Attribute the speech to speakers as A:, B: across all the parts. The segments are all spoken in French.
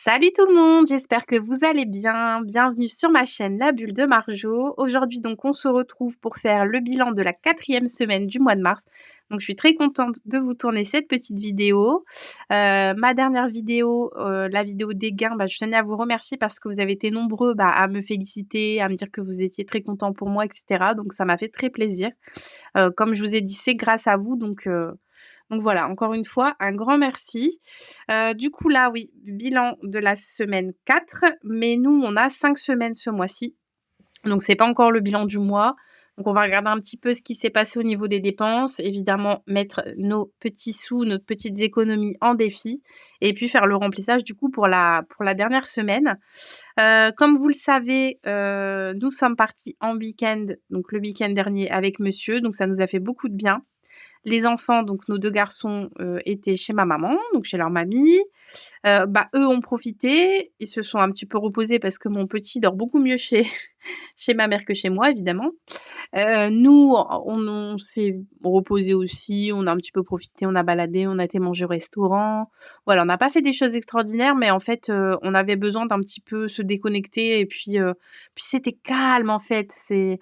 A: Salut tout le monde, j'espère que vous allez bien. Bienvenue sur ma chaîne La Bulle de Marjo. Aujourd'hui donc on se retrouve pour faire le bilan de la 4e semaine du mois de mars. Donc je suis très contente de vous tourner cette petite vidéo. Ma dernière vidéo, la vidéo des gains, je tenais à vous remercier parce que vous avez été nombreux à me féliciter, à me dire que vous étiez très contents pour moi, etc. Donc ça m'a fait très plaisir. Comme je vous ai dit, c'est grâce à vous, donc voilà, encore une fois, un grand merci. Du coup là, oui, bilan de la semaine 4, mais nous, on a 5 semaines ce mois-ci. Donc c'est pas encore le bilan du mois. Donc on va regarder un petit peu ce qui s'est passé au niveau des dépenses. Évidemment, mettre nos petits sous, nos petites économies en défi. Et puis faire le remplissage du coup pour la dernière semaine. Comme vous le savez, nous sommes partis en week-end, donc le week-end dernier avec monsieur. Donc ça nous a fait beaucoup de bien. Les enfants, donc nos 2 garçons, étaient chez ma maman, donc chez leur mamie. Eux ont profité, ils se sont un petit peu reposés parce que mon petit dort beaucoup mieux chez chez ma mère que chez moi évidemment. Nous, on s'est reposés aussi, on a un petit peu profité, on a baladé, on a été manger au restaurant. Voilà, on n'a pas fait des choses extraordinaires, mais en fait, on avait besoin d'un petit peu se déconnecter et puis c'était calme en fait. C'est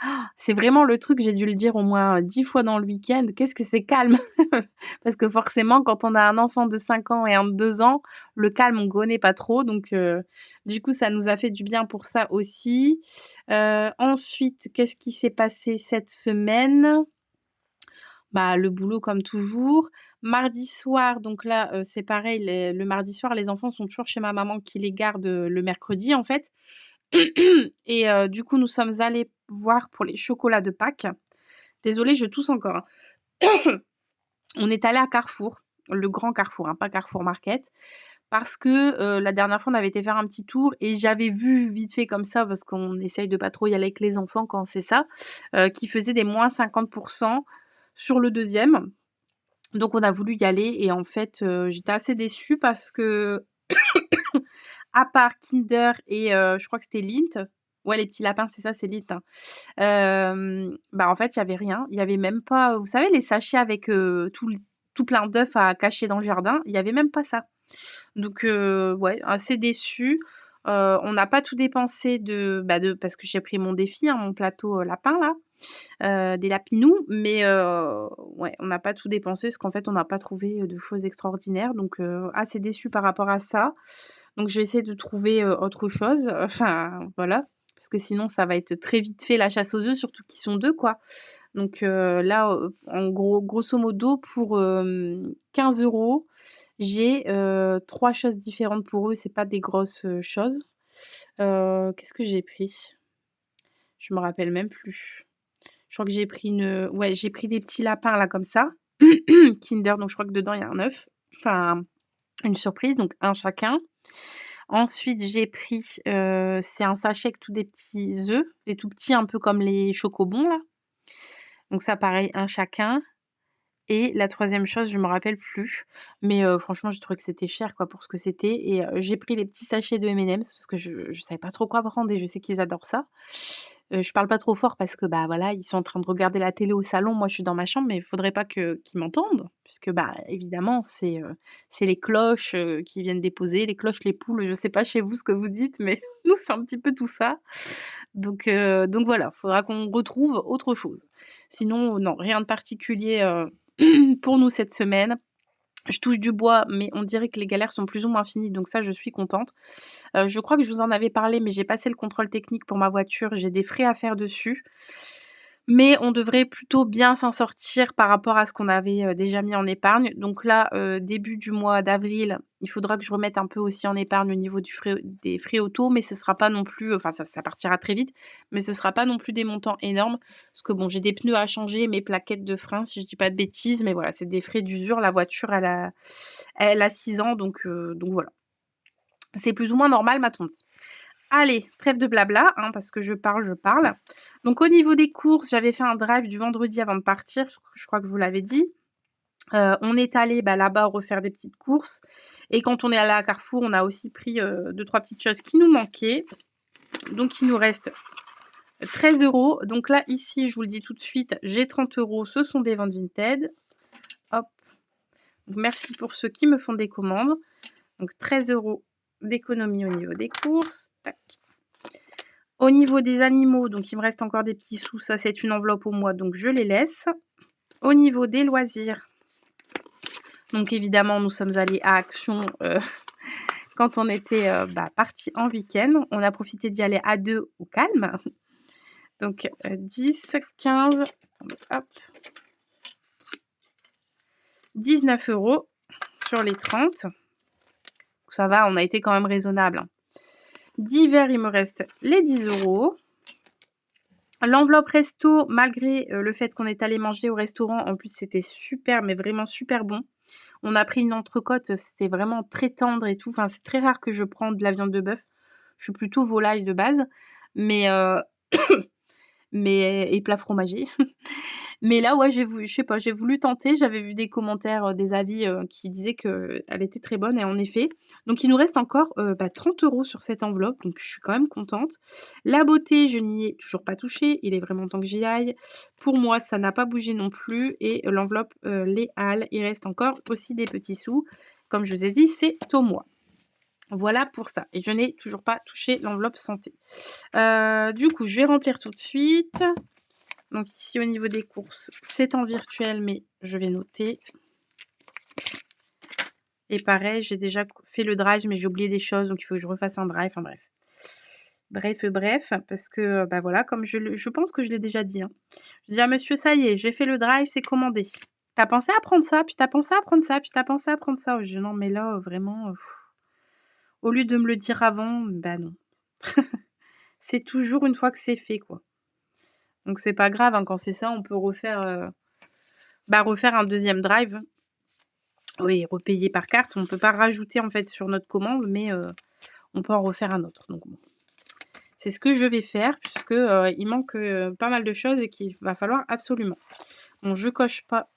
A: vraiment le truc, j'ai dû le dire au moins 10 fois dans le week-end: «Qu'est-ce que c'est calme!» Parce que forcément quand on a un enfant de 5 ans et un de 2 ans, le calme on connaît pas trop donc du coup ça nous a fait du bien pour ça aussi. Ensuite, qu'est-ce qui s'est passé cette semaine? Le boulot comme toujours. Mardi soir, donc là, c'est pareil, le mardi soir, les enfants sont toujours chez ma maman qui les garde, le mercredi, en fait. Et du coup, nous sommes allés voir pour les chocolats de Pâques. Désolée, je tousse encore, hein. On est allés à Carrefour, le grand Carrefour, hein, pas Carrefour Market, parce que, la dernière fois, on avait été faire un petit tour et j'avais vu vite fait comme ça, parce qu'on essaye de pas trop y aller avec les enfants quand c'est ça, qu'ils faisaient des moins 50 sur le deuxième. Donc on a voulu y aller et en fait, j'étais assez déçue parce que à part Kinder et je crois que c'était Lindt, ouais les petits lapins c'est ça, c'est Lindt, hein. En fait il y avait rien, il y avait même pas, vous savez les sachets avec, tout plein d'œufs à cacher dans le jardin? Il y avait même pas ça. Donc ouais, assez déçue. On n'a pas tout dépensé de parce que j'ai pris mon défi, hein, mon plateau, lapin là. Des lapinous, mais ouais, on n'a pas tout dépensé parce qu'en fait, on n'a pas trouvé, de choses extraordinaires donc assez déçue par rapport à ça. Donc je vais essayer de trouver, autre chose, enfin voilà, parce que sinon ça va être très vite fait la chasse aux œufs, surtout qu'ils sont 2 quoi. Donc là, en gros, grosso modo pour, 15 €, j'ai, 3 choses différentes pour eux, c'est pas des grosses, choses. Qu'est-ce que j'ai pris? Je me rappelle même plus. Je crois que j'ai pris ouais, j'ai pris des petits lapins là comme ça, Kinder, donc je crois que dedans il y a un œuf, enfin une surprise, donc un chacun. Ensuite j'ai pris, c'est un sachet avec tous des petits œufs, des tout petits un peu comme les chocobons là. Donc ça pareil, un chacun. Et la troisième chose, je me rappelle plus, mais franchement, j'ai trouvé que c'était cher, quoi, pour ce que c'était et j'ai pris les petits sachets de M&M's parce que je savais pas trop quoi prendre et je sais qu'ils adorent ça. Je parle pas trop fort parce que, voilà, ils sont en train de regarder la télé au salon. Moi, je suis dans ma chambre, mais il faudrait pas qu'ils m'entendent puisque, évidemment, c'est les cloches, qui viennent déposer, les cloches, les poules, je sais pas chez vous ce que vous dites, mais nous, c'est un petit peu tout ça. Donc voilà, faudra qu'on retrouve autre chose. Sinon, non, rien de particulier, pour nous cette semaine. Je touche du bois, mais on dirait que les galères sont plus ou moins finies, donc ça, je suis contente. Je crois que je vous en avais parlé, mais j'ai passé le contrôle technique pour ma voiture, j'ai des frais à faire dessus. Mais on devrait plutôt bien s'en sortir par rapport à ce qu'on avait, déjà mis en épargne. Donc là, début du mois d'avril, il faudra que je remette un peu aussi en épargne au niveau des frais auto, mais ce sera pas non plus, enfin ça partira très vite, mais ce sera pas non plus des montants énormes. Parce que bon, j'ai des pneus à changer, mes plaquettes de frein, si je dis pas de bêtises, mais voilà, c'est des frais d'usure. La voiture, elle a 6 ans, donc voilà. C'est plus ou moins normal, m'a-t-on dit. Allez, trêve de blabla, hein, parce que je parle, je parle. Donc au niveau des courses, j'avais fait un drive du vendredi avant de partir, je crois que je vous l'avais dit. On est allé là-bas refaire des petites courses et quand on est allé à Carrefour, on a aussi pris, 2-3 petites choses qui nous manquaient. Donc il nous reste 13 €. Donc là, ici, je vous le dis tout de suite, j'ai 30 €, ce sont des ventes Vinted. Hop. Donc merci pour ceux qui me font des commandes. Donc 13 €. d'économie au niveau des courses. Tac. Au niveau des animaux, donc il me reste encore des petits sous. Ça, c'est une enveloppe au mois, donc je les laisse. Au niveau des loisirs, donc évidemment, nous sommes allés à Action quand on était parti en week-end. On a profité d'y aller à 2 au calme. Donc 10, 15, attendez, hop, 19 € sur les 30. Ça va, on a été quand même raisonnable. D'hiver, il me reste les 10 €. L'enveloppe resto, malgré le fait qu'on est allé manger au restaurant, en plus c'était super, mais vraiment super bon. On a pris une entrecôte, c'était vraiment très tendre et tout. Enfin, c'est très rare que je prends de la viande de bœuf. Je suis plutôt volaille de base, mais et plat fromager. Mais là, ouais, je sais pas, j'ai voulu tenter. J'avais vu des commentaires, des avis, qui disaient qu'elle était très bonne et en effet. Donc il nous reste encore, 30 € sur cette enveloppe, donc je suis quand même contente. La beauté, je n'y ai toujours pas touché, il est vraiment temps que j'y aille. Pour moi, ça n'a pas bougé non plus et l'enveloppe, les halles, il reste encore aussi des petits sous. Comme je vous ai dit, c'est au mois. Voilà pour ça et je n'ai toujours pas touché l'enveloppe santé. Du coup, je vais remplir tout de suite. Donc ici, au niveau des courses, c'est en virtuel, mais je vais noter. Et pareil, j'ai déjà fait le drive, mais j'ai oublié des choses, donc il faut que je refasse un drive. Enfin bref. Bref, parce que, voilà, comme je pense que je l'ai déjà dit, hein. Je dis à monsieur, ça y est, j'ai fait le drive, c'est commandé. T'as pensé à prendre ça, puis t'as pensé à prendre ça, puis t'as pensé à prendre ça. Je dis non, mais là, vraiment, au lieu de me le dire avant, bah non. C'est toujours une fois que c'est fait, quoi. Donc c'est pas grave, hein, quand c'est ça, on peut refaire, refaire un deuxième drive. Oui, repayer par carte. On ne peut pas rajouter en fait sur notre commande, mais on peut en refaire un autre. Donc bon. C'est ce que je vais faire puisque il manque pas mal de choses et qu'il va falloir absolument. Bon, je coche pas.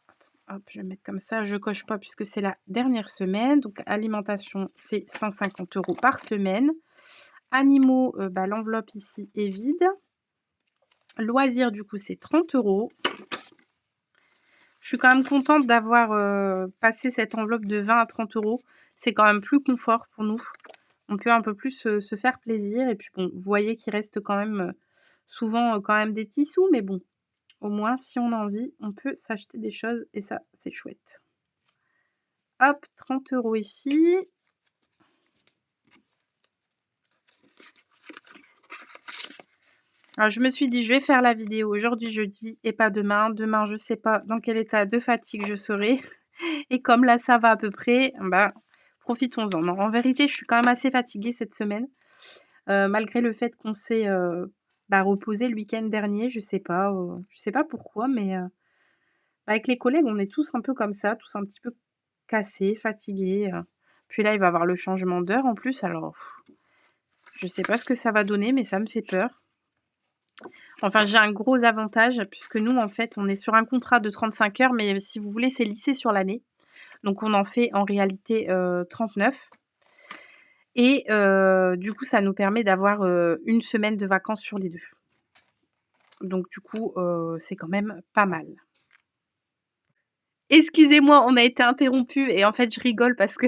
A: Hop, je vais mettre comme ça. Je coche pas puisque c'est la dernière semaine. Donc alimentation, c'est 150 € par semaine. Animaux, l'enveloppe ici est vide. Loisirs, du coup, c'est 30 €. Je suis quand même contente d'avoir passé cette enveloppe de 20 à 30 €. C'est quand même plus confort pour nous. On peut un peu plus se faire plaisir. Et puis bon, vous voyez qu'il reste quand même souvent quand même des petits sous. Mais bon, au moins, si on a envie, on peut s'acheter des choses. Et ça, c'est chouette. Hop, 30 € ici. Alors, je me suis dit, je vais faire la vidéo aujourd'hui jeudi et pas demain. Demain, je ne sais pas dans quel état de fatigue je serai. Et comme là, ça va à peu près, profitons-en. Non, en vérité, je suis quand même assez fatiguée cette semaine. Malgré le fait qu'on s'est reposé le week-end dernier. Je sais pas pourquoi, mais avec les collègues, on est tous un peu comme ça, tous un petit peu cassés, fatigués. Puis là, il va y avoir le changement d'heure en plus. Alors, je sais pas ce que ça va donner, mais ça me fait peur. Enfin, j'ai un gros avantage puisque nous, en fait, on est sur un contrat de 35 heures, mais si vous voulez, c'est lissé sur l'année. Donc, on en fait en réalité 39. Et du coup, ça nous permet d'avoir une semaine de vacances sur les 2. Donc, du coup, c'est quand même pas mal. Excusez-moi, on a été interrompus et en fait, je rigole parce que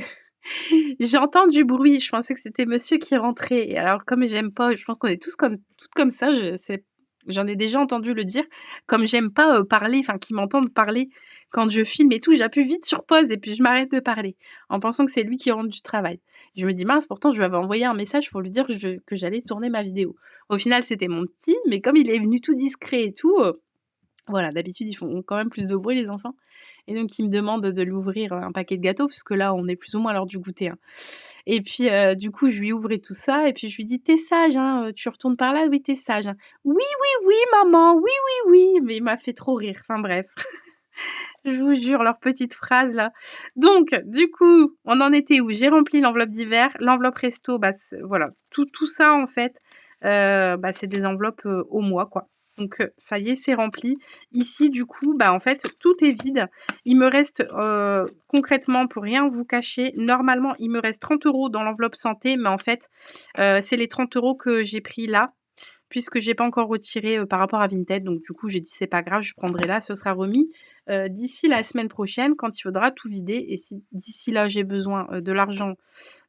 A: j'entends du bruit. Je pensais que c'était monsieur qui rentrait. Et alors, comme j'aime pas, je pense qu'on est tous toutes comme ça. J'en ai déjà entendu le dire. Comme j'aime pas parler, enfin, qu'ils m'entendent parler quand je filme et tout, j'appuie vite sur pause et puis je m'arrête de parler en pensant que c'est lui qui rentre du travail. Je me dis mince, pourtant, je lui avais envoyé un message pour lui dire que j'allais tourner ma vidéo. Au final, c'était mon petit, mais comme il est venu tout discret et tout, voilà, d'habitude, ils font quand même plus de bruit, les enfants. Et donc, il me demande de lui ouvrir un paquet de gâteaux, puisque là, on est plus ou moins à l'heure du goûter, hein. Et puis, du coup, je lui ouvre tout ça, et puis je lui dis: «Tu es sage, hein, tu retournes par là? Oui, tu es sage, hein». «Oui, oui, oui, maman, oui, oui, oui». Mais il m'a fait trop rire. Enfin bref, je vous jure, leurs petites phrases là. Donc, du coup, on en était où? J'ai rempli l'enveloppe d'hiver, l'enveloppe resto, voilà, tout ça en fait, c'est des enveloppes au mois, quoi. Donc, ça y est, c'est rempli. Ici, du coup, en fait, tout est vide. Il me reste, concrètement, pour rien vous cacher, normalement, il me reste 30 € dans l'enveloppe santé, mais en fait, c'est les 30 € que j'ai pris là. puisque j'ai pas encore retiré par rapport à Vinted. Donc du coup, j'ai dit c'est pas grave, je prendrai là, ce sera remis d'ici la semaine prochaine quand il faudra tout vider. Et si d'ici là j'ai besoin de l'argent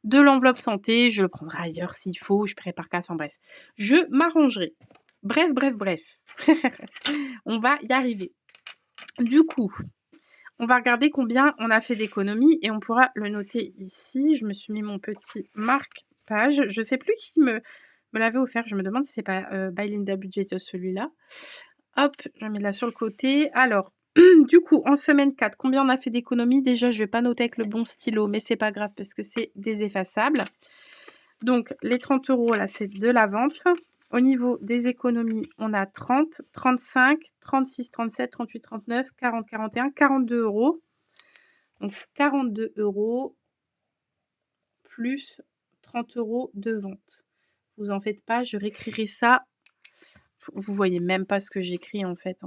A: de l'enveloppe santé, je le prendrai ailleurs s'il faut, je paierai par casse, enfin bref. Je m'arrangerai. Bref. On va y arriver. Du coup, on va regarder combien on a fait d'économies et on pourra le noter ici. Je me suis mis mon petit marque-page. Je ne sais plus qui me l'avait offert. Je me demande si c'est pas By Linda Budget celui-là. Hop, je mets là sur le côté. Alors, du coup, en semaine 4, combien on a fait d'économies? Déjà, je ne vais pas noter avec le bon stylo, mais c'est pas grave parce que c'est déseffaçable. Donc, les 30 € là, c'est de la vente. Au niveau des économies, on a 30, 35, 36, 37, 38, 39, 40, 41, 42 €. Donc 42 € plus 30 € de vente. Vous en faites pas, je réécrirai ça. Vous voyez même pas ce que j'écris en fait.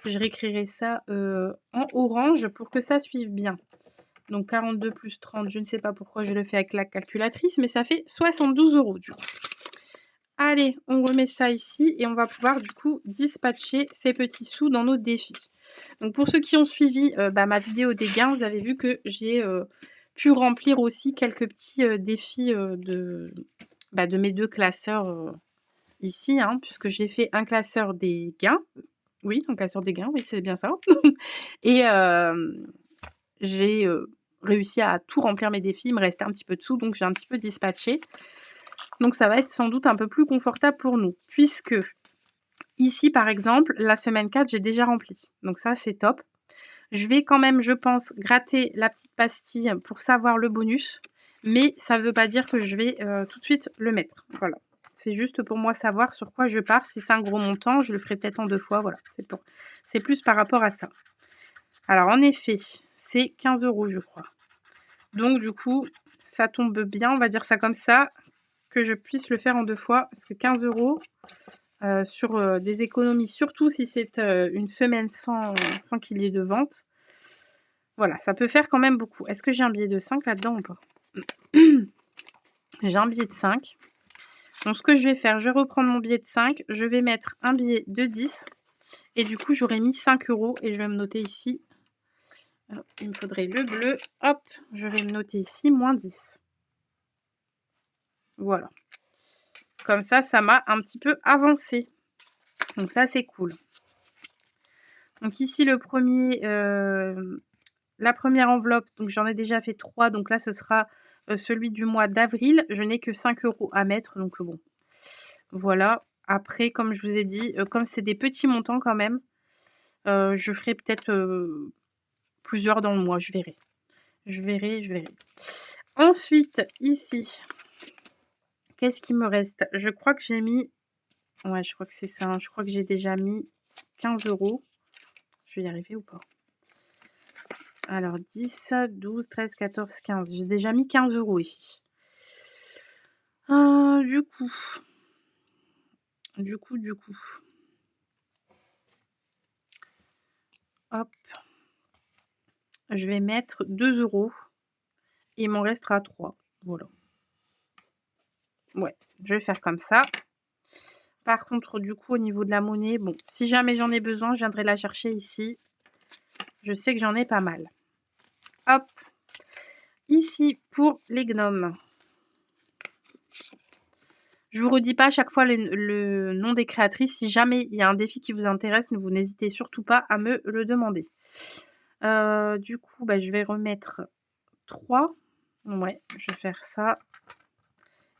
A: Je réécrirai ça en orange pour que ça suive bien. Donc 42 plus 30, je ne sais pas pourquoi je le fais avec la calculatrice, mais ça fait 72 € du coup. Allez, on remet ça ici et on va pouvoir du coup dispatcher ces petits sous dans nos défis. Donc pour ceux qui ont suivi ma vidéo des gains, vous avez vu que j'ai pu remplir aussi quelques petits défis de mes deux classeurs ici, hein, puisque j'ai fait un classeur des gains. Oui, un classeur des gains, oui, c'est bien ça. Et j'ai réussi à tout remplir mes défis. Il me restait un petit peu de sous, donc j'ai un petit peu dispatché. Donc ça va être sans doute un peu plus confortable pour nous, puisque ici, par exemple, la semaine 4, j'ai déjà rempli. Donc ça, c'est top. Je vais quand même, je pense, gratter la petite pastille pour savoir le bonus. Mais ça ne veut pas dire que je vais tout de suite le mettre. Voilà. C'est juste pour moi savoir sur quoi je pars. Si c'est un gros montant, je le ferai peut-être en 2 fois. Voilà. C'est plus par rapport à ça. Alors, en effet, c'est 15 €, je crois. Donc, du coup, ça tombe bien. On va dire ça comme ça. Que je puisse le faire en 2 fois. Parce que 15 € sur des économies, surtout si c'est une semaine sans qu'il y ait de vente. Voilà, ça peut faire quand même beaucoup. Est-ce que j'ai un billet de 5 là-dedans ou pas? J'ai un billet de 5. Donc, ce que je vais faire, je vais reprendre mon billet de 5. Je vais mettre un billet de 10. Et du coup, j'aurais mis 5 €. Et je vais me noter ici. Alors, il me faudrait le bleu. Hop, je vais me noter ici, moins 10. Voilà. Comme ça m'a un petit peu avancé. Donc, ça, c'est cool. Donc, ici, le premier... la première enveloppe, donc j'en ai déjà fait 3, donc là ce sera celui du mois d'avril. Je n'ai que 5 € à mettre, donc bon, voilà. Après, comme je vous ai dit, comme c'est des petits montants quand même, je ferai peut-être plusieurs dans le mois, je verrai. Je verrai. Ensuite, ici, qu'est-ce qui me reste? Je crois que j'ai mis, ouais, je crois que c'est ça, hein. Je crois que j'ai déjà mis 15 €. Je vais y arriver ou pas? Alors, 10, 12, 13, 14, 15. J'ai déjà mis 15 € ici. Du coup. Hop. Je vais mettre 2 €. Et il m'en restera 3. Voilà. Ouais, je vais faire comme ça. Par contre, du coup, au niveau de la monnaie, bon, si jamais j'en ai besoin, je viendrai la chercher ici. Je sais que j'en ai pas mal. Hop. Ici, pour les gnomes. Je vous redis pas à chaque fois le nom des créatrices. Si jamais il y a un défi qui vous intéresse, vous n'hésitez surtout pas à me le demander. Du coup, je vais remettre 3. Ouais, je vais faire ça.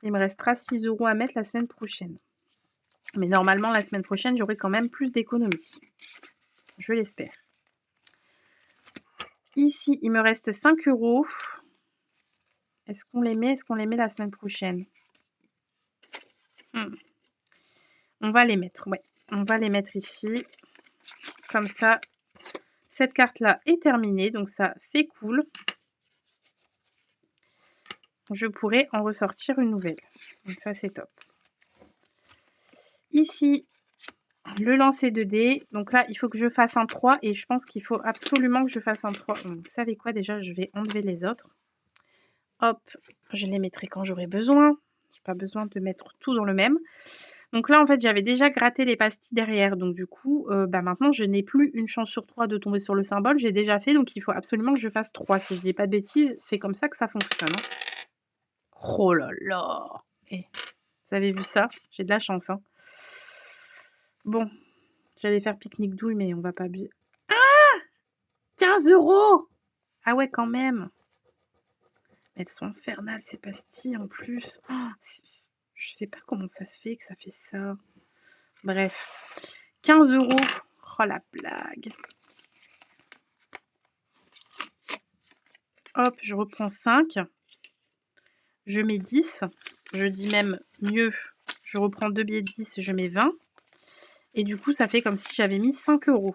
A: Il me restera 6 € à mettre la semaine prochaine. Mais normalement, la semaine prochaine, j'aurai quand même plus d'économies. Je l'espère. Ici, il me reste 5 €. Est-ce qu'on les met? Est-ce qu'on les met la semaine prochaine? On va les mettre, ouais. On va les mettre ici. Comme ça, cette carte-là est terminée. Donc ça, c'est cool. Je pourrais en ressortir une nouvelle. Donc ça, c'est top. Ici, le lancer de dés. Donc là, il faut que je fasse un 3. Et je pense qu'il faut absolument que je fasse un 3. Donc, vous savez quoi? Déjà, je vais enlever les autres. Hop, je les mettrai quand j'aurai besoin. pas besoin de mettre tout dans le même. Donc là, en fait, j'avais déjà gratté les pastilles derrière. Donc du coup, bah, maintenant, je n'ai plus une chance sur 3 de tomber sur le symbole. J'ai déjà fait, donc il faut absolument que je fasse 3. Si je dis pas de bêtises, c'est comme ça que ça fonctionne, hein. Oh là là! Eh, vous avez vu ça? J'ai de la chance, hein. Bon, j'allais faire pique-nique douille, mais on va pas abuser. 15 €! Ah ouais, quand même. Elles sont infernales, ces pastilles, en plus. Oh, je sais pas comment ça se fait que ça fait ça. Bref. 15 €. Oh, la blague. Hop, je reprends 5. Je mets 10. Je dis même mieux. Je reprends 2 billets de 10, je mets 20. Et du coup, ça fait comme si j'avais mis 5 €.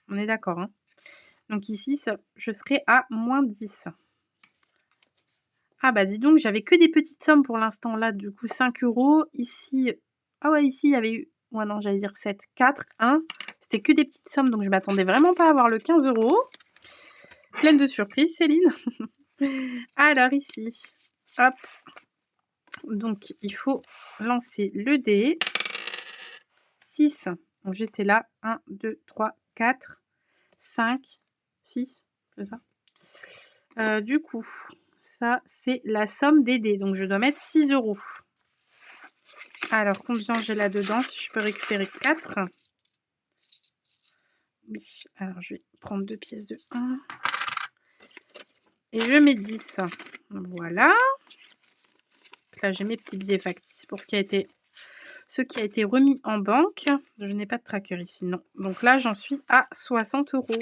A: On est d'accord, hein? Donc ici, je serai à moins 10. Ah bah dis donc, j'avais que des petites sommes pour l'instant là, du coup 5 €. Ici, ah ouais, ici il y avait eu, ouais non, j'allais dire 7, 4, 1. C'était que des petites sommes, donc je m'attendais vraiment pas à avoir le 15 €. Pleine de surprises, Céline. Alors ici, hop. Donc il faut lancer le dé. 6. Donc j'étais là. 1, 2, 3, 4, 5, 6. C'est ça. Du coup, ça c'est la somme des dés. Donc je dois mettre 6 €. Alors, combien j'ai là-dedans? Si je peux récupérer 4. Oui, alors je vais prendre 2 pièces de 1. Et je mets 10. Voilà. Là, j'ai mes petits billets factices pour ce qui a été remis en banque. Je n'ai pas de tracker ici, non. Donc là, j'en suis à 60 €.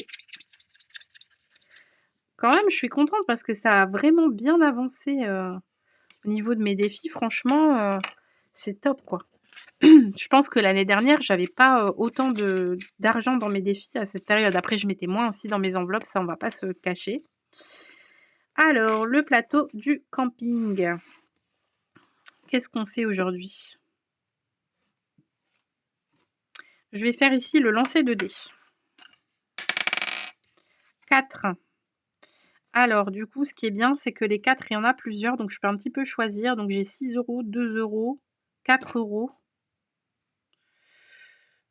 A: Quand même, je suis contente parce que ça a vraiment bien avancé au niveau de mes défis. Franchement, c'est top, quoi. Je pense que l'année dernière, j'avais pas autant d'argent dans mes défis à cette période. Après, je mettais moins aussi dans mes enveloppes, ça on va pas se cacher. Alors, le plateau du camping. Qu'est-ce qu'on fait aujourd'hui? Je vais faire ici le lancer de dés. 4. Alors, du coup, ce qui est bien, c'est que les 4, il y en a plusieurs, donc je peux un petit peu choisir. Donc, j'ai 6 €, 2 €, 4 €.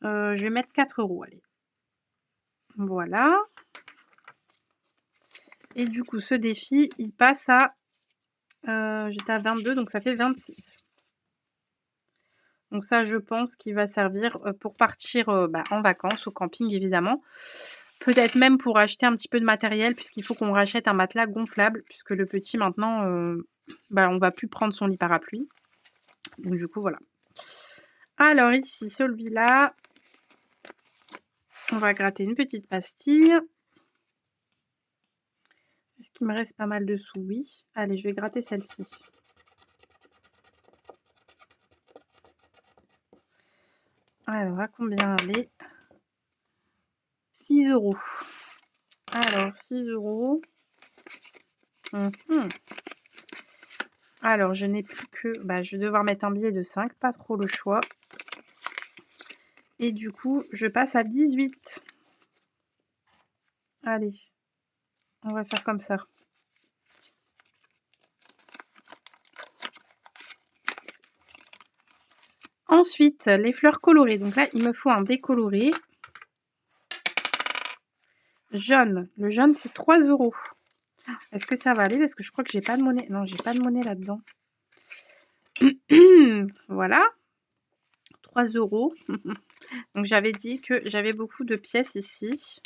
A: Je vais mettre 4 €, allez. Voilà. Et du coup, ce défi, il passe à... j'étais à 22, donc ça fait 26. Donc ça, je pense qu'il va servir pour partir en vacances, au camping, évidemment. Peut-être même pour acheter un petit peu de matériel, puisqu'il faut qu'on rachète un matelas gonflable, puisque le petit, maintenant, on va plus prendre son lit parapluie. Donc du coup, voilà. Alors ici, celui-là, on va gratter une petite pastille. Est-ce qu'il me reste pas mal de sous? Oui. Allez, je vais gratter celle-ci. Alors, à combien elle est? 6 €. Alors, 6 €. Alors, je n'ai plus que... je vais devoir mettre un billet de 5, pas trop le choix. Et du coup, je passe à 18. Allez, on va faire comme ça. Ensuite, les fleurs colorées. Donc là, il me faut un décoloré. Jaune. Le jaune, c'est 3 €. Est-ce que ça va aller? Parce que je crois que j'ai pas de monnaie. Non, j'ai pas de monnaie là-dedans. Voilà. 3 €. Donc j'avais dit que j'avais beaucoup de pièces ici.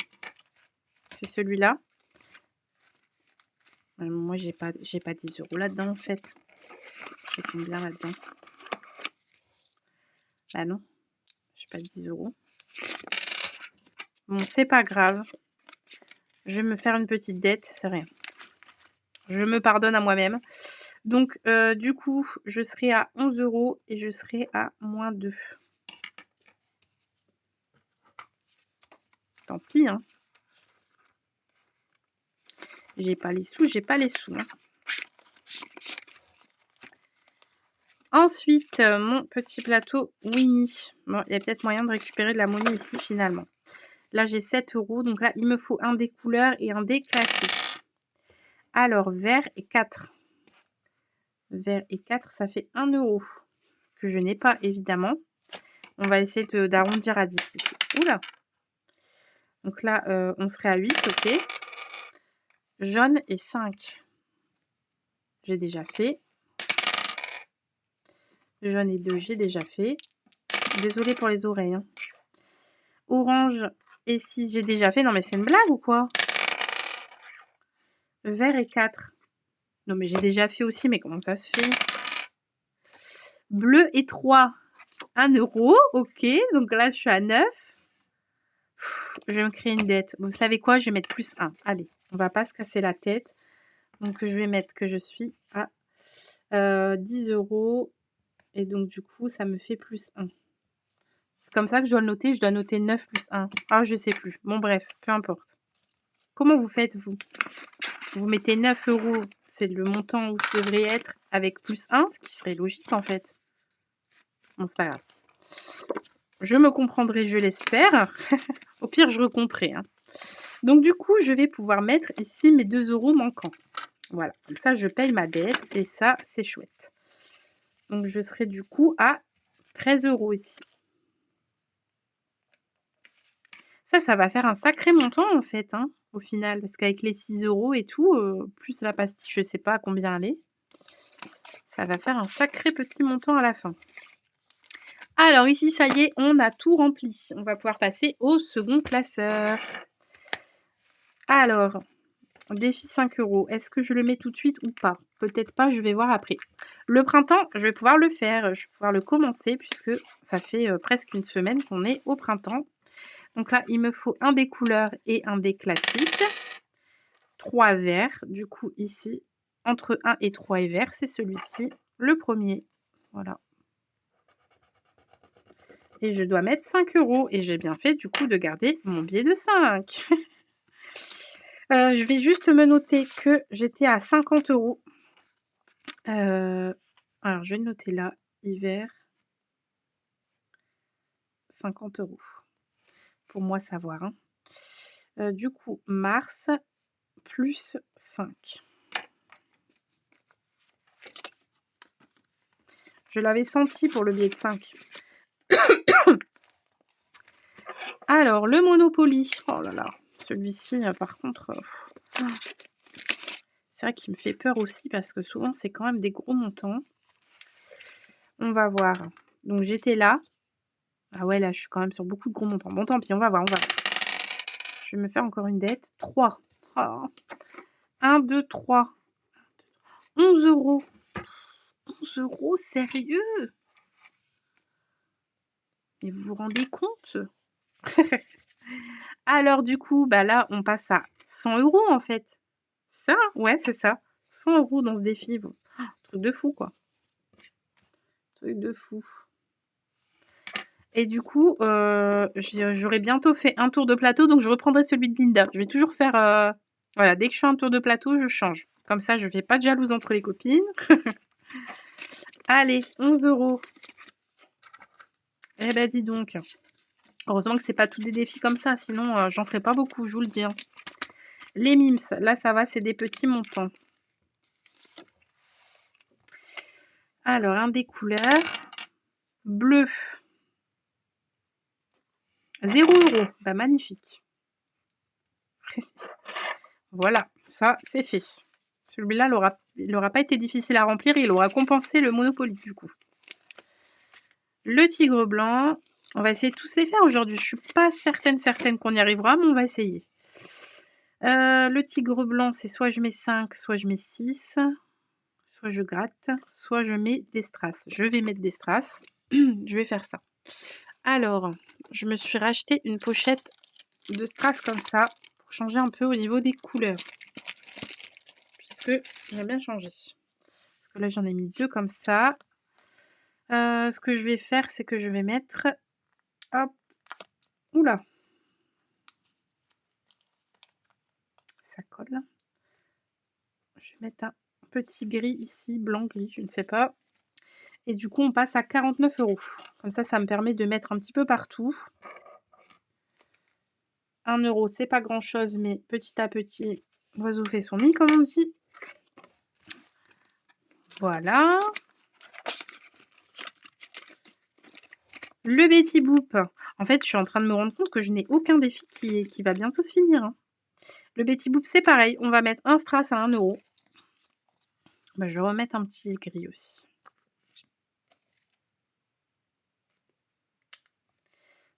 A: C'est celui-là. Moi, j'ai pas 10 € là-dedans, en fait. C'est combien là-dedans? Ah non, j'ai pas 10 €. Bon, c'est pas grave. Je vais me faire une petite dette, c'est rien. Je me pardonne à moi-même. Donc, du coup, je serai à 11 € et je serai à moins 2. Tant pis, hein. J'ai pas les sous, j'ai pas les sous. Hein. Ensuite, mon petit plateau Winnie. Bon, il y a peut-être moyen de récupérer de la monnaie ici, finalement. Là, j'ai 7 €. Donc là, il me faut un dé couleur et un dé classique. Alors, vert et 4. Vert et 4, ça fait 1 € que je n'ai pas, évidemment. On va essayer d'arrondir à 10 ici. Oula! Donc là, on serait à 8, ok. Jaune et 5. J'ai déjà fait. Jaune et 2, j'ai déjà fait. Désolée pour les oreilles. Hein. Orange et 6, j'ai déjà fait. Non, mais c'est une blague ou quoi? Vert et 4. Non, mais j'ai déjà fait aussi, mais comment ça se fait? Bleu et 3. 1 €. Ok, donc là, je suis à 9. Je vais me créer une dette. Vous savez quoi? Je vais mettre plus 1. Allez, on va pas se casser la tête. Donc, je vais mettre que je suis à 10 €. Et donc, du coup, ça me fait plus 1. C'est comme ça que je dois le noter. Je dois noter 9 plus 1. Ah, je sais plus. Bon, bref, peu importe. Comment vous faites, vous? Vous mettez 9 €, c'est le montant où je devrais être, avec plus 1, ce qui serait logique, en fait. Bon, c'est pas grave. Je me comprendrai, je l'espère. Au pire, je recompterai. Hein. Donc, du coup, je vais pouvoir mettre ici mes 2 € manquants. Voilà. Comme ça, je paye ma dette et ça, c'est chouette. Donc, je serai du coup à 13 € ici. Ça va faire un sacré montant, en fait, hein, au final. Parce qu'avec les 6 € et tout, plus la pastille, je sais pas à combien elle est. Ça va faire un sacré petit montant à la fin. Alors ici, ça y est, on a tout rempli. On va pouvoir passer au second classeur. Alors, défi 5 €. Est-ce que je le mets tout de suite ou pas? Peut-être pas, je vais voir après. Le printemps, je vais pouvoir le faire. Je vais pouvoir le commencer puisque ça fait presque une semaine qu'on est au printemps. Donc là, il me faut un des couleurs et un des classiques. 3 verts. Du coup, ici, entre 1 et 3 et vert, c'est celui-ci. Le premier. Voilà. Et je dois mettre 5 €. Et j'ai bien fait du coup de garder mon billet de 5. Je vais juste me noter que j'étais à 50 €. Alors je vais le noter là, hiver. 50 €. Pour moi savoir. Hein. Du coup, mars, plus 5. Je l'avais senti pour le billet de 5. Alors, le Monopoly. Oh là là. Celui-ci, par contre, c'est vrai qu'il me fait peur aussi parce que souvent, c'est quand même des gros montants. On va voir. Donc, j'étais là. Ah ouais, là, je suis quand même sur beaucoup de gros montants. Bon, tant pis, on va voir, on va voir. Je vais me faire encore une dette. 3. Oh. 1, 2, 3. 11 €. 11 €, sérieux? Mais vous vous rendez compte? Alors, du coup, bah là, on passe à 100 € en fait. Ça? Ouais, c'est ça. 100 € dans ce défi. Truc de fou, quoi. Truc de fou. Et du coup, j'aurai bientôt fait un tour de plateau, donc je reprendrai celui de Linda. Je vais toujours faire... voilà, dès que je fais un tour de plateau, je change. Comme ça, je ne fais pas de jalouse entre les copines. Allez, 11 €. Eh ben, dis donc. Heureusement que c'est pas tous des défis comme ça, sinon j'en ferai pas beaucoup, je vous le dis. Hein. Les mims, là ça va, c'est des petits montants. Alors, un des couleurs. Bleu. 0 €. Bah, magnifique. Voilà, ça, c'est fait. Celui-là, il n'aura pas été difficile à remplir. Il aura compensé le Monopoly, du coup. Le tigre blanc. On va essayer de tous les faire aujourd'hui. Je ne suis pas certaine qu'on y arrivera, mais on va essayer. Le tigre blanc, c'est soit je mets 5, soit je mets 6. Soit je gratte, soit je mets des strass. Je vais mettre des strass. Je vais faire ça. Alors, je me suis racheté une pochette de strass comme ça pour changer un peu au niveau des couleurs. Puisque j'aime bien changer. Parce que là, j'en ai mis 2 comme ça. Ce que je vais faire, c'est que je vais mettre... Hop. Oula. Ça colle. Je vais mettre un petit gris ici, blanc-gris, je ne sais pas. Et du coup, on passe à 49 €. Comme ça me permet de mettre un petit peu partout. 1 €, c'est pas grand chose, mais petit à petit, l'oiseau fait son nid, comme on dit. Voilà. Le Betty Boop. En fait, je suis en train de me rendre compte que je n'ai aucun défi qui va bientôt se finir, hein. Le Betty Boop, c'est pareil. On va mettre un strass à 1 €. Bah, je vais remettre un petit gris aussi.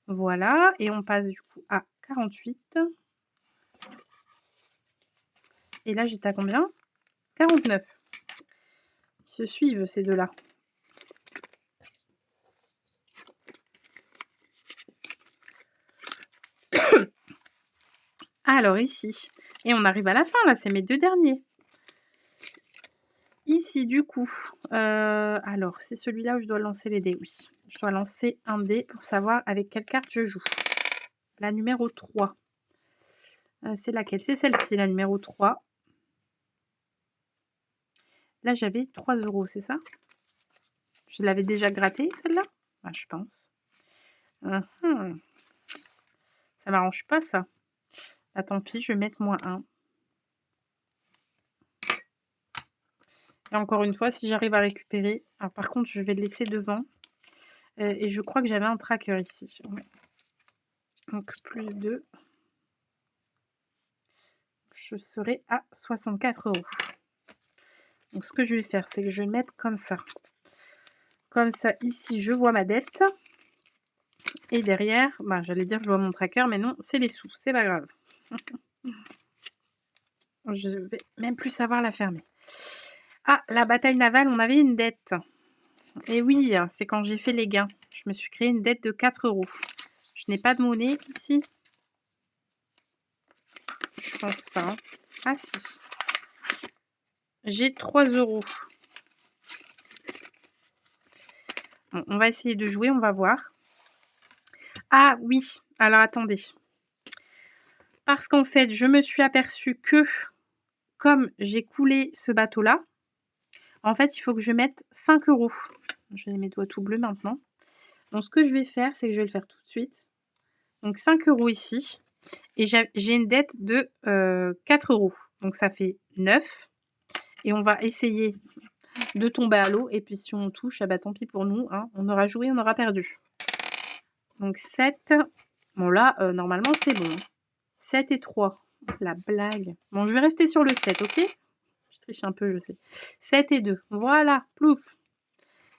A: Voilà. Et on passe du coup à 48. Et là, j'étais à combien? 49. Ils se suivent, ces deux-là. Alors, ici. Et on arrive à la fin, là. C'est mes 2 derniers. Ici, du coup, alors, c'est celui-là où je dois lancer les dés, oui. Je dois lancer un dé pour savoir avec quelle carte je joue. La numéro 3. C'est laquelle? C'est celle-ci, la numéro 3. Là, j'avais 3 €, c'est ça? Je l'avais déjà grattée, celle-là? Ah, je pense. Ça m'arrange pas, ça. Ah, tant pis, je vais mettre -1. Et encore une fois, si j'arrive à récupérer... Alors, par contre, je vais le laisser devant. Et je crois que j'avais un tracker ici. Ouais. Donc, plus 2. Je serai à 64 €. Donc, ce que je vais faire, c'est que je vais le mettre comme ça. Comme ça, ici, je vois ma dette. Et derrière, bah, j'allais dire que je vois mon tracker, mais non, c'est les sous. C'est pas grave. Je vais même plus savoir la fermer. Ah, la bataille navale, on avait une dette. Et oui, c'est quand j'ai fait les gains. Je me suis créé une dette de 4 €. Je n'ai pas de monnaie ici. Je pense pas. Ah si. J'ai 3 €. Bon, on va essayer de jouer, on va voir. Ah oui, alors attendez. Parce qu'en fait, je me suis aperçue que, comme j'ai coulé ce bateau-là, en fait, il faut que je mette 5 €. J'ai mes doigts tout bleus maintenant. Donc, ce que je vais faire, c'est que je vais le faire tout de suite. Donc, 5 € ici. Et j'ai une dette de 4 €. Donc, ça fait 9. Et on va essayer de tomber à l'eau. Et puis, si on touche, ah bah, tant pis pour nous, hein. On aura joué, on aura perdu. Donc, 7. Bon, là, normalement, c'est bon. 7 et 3. La blague. Bon, je vais rester sur le 7, ok? Je triche un peu, je sais. 7 et 2. Voilà, plouf.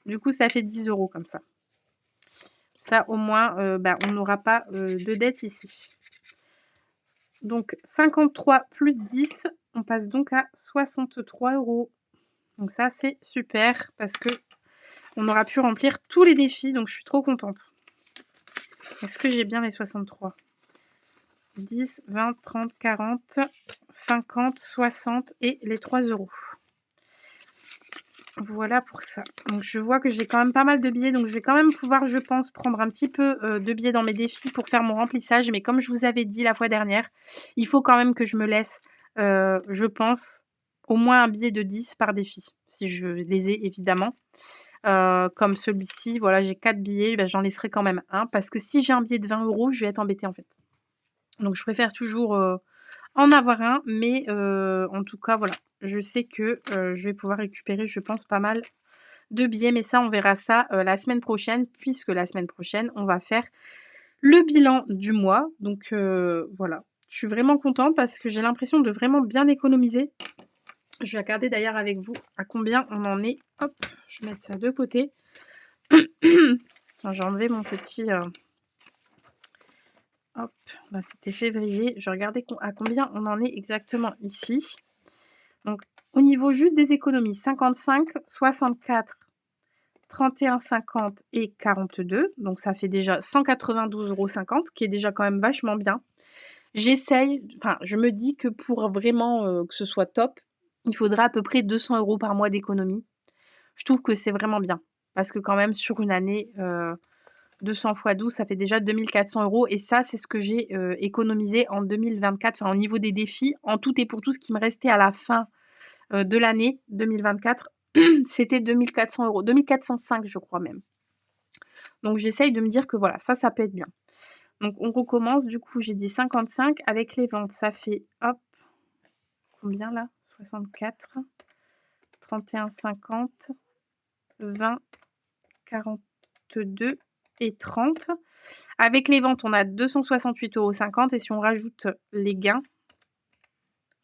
A: Du coup, ça fait 10 € comme ça. Ça, au moins, bah, on n'aura pas de dette ici. Donc, 53 plus 10, on passe donc à 63 €. Donc ça, c'est super parce que on aura pu remplir tous les défis. Donc, je suis trop contente. Est-ce que j'ai bien les 63? 10, 20, 30, 40, 50, 60 et les 3 €. Voilà pour ça. Donc, je vois que j'ai quand même pas mal de billets. Donc, je vais quand même pouvoir, je pense, prendre un petit peu de billets dans mes défis pour faire mon remplissage. Mais comme je vous avais dit la fois dernière, il faut quand même que je me laisse, je pense, au moins un billet de 10 par défi. Si je les ai, évidemment. Comme celui-ci, voilà, j'ai 4 billets. Ben, j'en laisserai quand même un. Parce que si j'ai un billet de 20 €, je vais être embêtée, en fait. Donc, je préfère toujours en avoir un. Mais en tout cas, voilà. Je sais que je vais pouvoir récupérer, je pense, pas mal de billets. Mais ça, on verra ça la semaine prochaine. Puisque la semaine prochaine, on va faire le bilan du mois. Donc, voilà. Je suis vraiment contente parce que j'ai l'impression de vraiment bien économiser. Je vais regarder d'ailleurs avec vous à combien on en est. Hop, je vais mettre ça de côté. J'ai enlevé mon petit... hop, bah, c'était février. Je regardais à combien on en est exactement ici. Donc, au niveau juste des économies, 55, 64, 31, 50 et 42. Donc, ça fait déjà 192,50 €, qui est déjà quand même vachement bien. J'essaye, enfin, je me dis que pour vraiment que ce soit top, il faudra à peu près 200 € par mois d'économie. Je trouve que c'est vraiment bien. Parce que quand même, sur une année, 200 x 12, ça fait déjà 2400 €. Et ça, c'est ce que j'ai économisé en 2024. Enfin, au niveau des défis, en tout et pour tout, ce qui me restait à la fin de l'année 2024, c'était 2400 €. 2405, je crois même. Donc, j'essaye de me dire que voilà, ça peut être bien. Donc, on recommence. Du coup, j'ai dit 55 avec les ventes. Ça fait, hop, combien là? 64, 31,50, 20, 42 et 30. Avec les ventes, on a 268,50 € et si on rajoute les gains,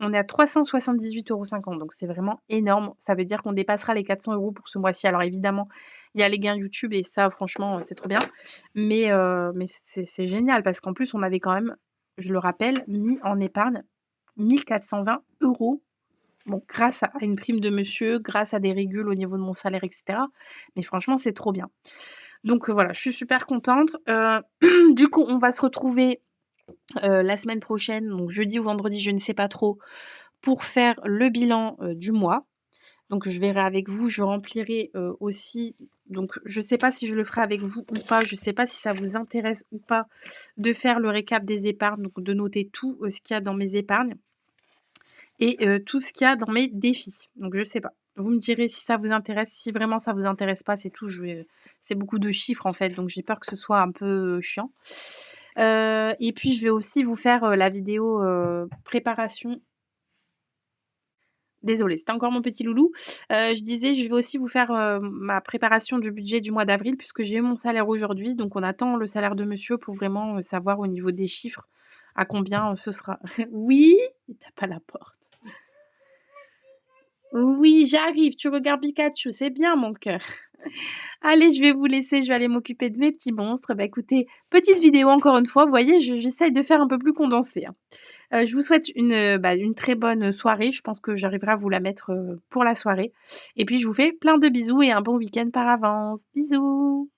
A: on est à 378,50 €. Donc c'est vraiment énorme. Ça veut dire qu'on dépassera les 400 € pour ce mois-ci. Alors évidemment, il y a les gains YouTube et ça, franchement, c'est trop bien. Mais c'est génial parce qu'en plus, on avait quand même, je le rappelle, mis en épargne 1420 €. Bon, grâce à une prime de monsieur, grâce à des régules au niveau de mon salaire, etc. Mais franchement, c'est trop bien. Donc voilà, je suis super contente. Du coup, on va se retrouver la semaine prochaine, donc jeudi ou vendredi, je ne sais pas trop, pour faire le bilan du mois. Donc je verrai avec vous, je remplirai aussi, donc je ne sais pas si je le ferai avec vous ou pas, je ne sais pas si ça vous intéresse ou pas de faire le récap des épargnes, donc de noter tout ce qu'il y a dans mes épargnes et tout ce qu'il y a dans mes défis. Donc je ne sais pas. Vous me direz si ça vous intéresse. Si vraiment ça vous intéresse pas, c'est tout. C'est beaucoup de chiffres en fait, donc j'ai peur que ce soit un peu chiant. Et puis je vais aussi vous faire la vidéo préparation. Désolée, c'était encore mon petit loulou. Je disais, je vais aussi vous faire ma préparation du budget du mois d'avril puisque j'ai eu mon salaire aujourd'hui. Donc on attend le salaire de monsieur pour vraiment savoir au niveau des chiffres à combien ce sera. Oui, il tape à la porte. Oui, j'arrive, tu regardes Pikachu, c'est bien mon cœur. Allez, je vais vous laisser, je vais aller m'occuper de mes petits monstres. Bah écoutez, petite vidéo encore une fois, vous voyez, j'essaye de faire un peu plus condensé, hein. Je vous souhaite une très bonne soirée, je pense que j'arriverai à vous la mettre pour la soirée. Et puis je vous fais plein de bisous et un bon week-end par avance. Bisous!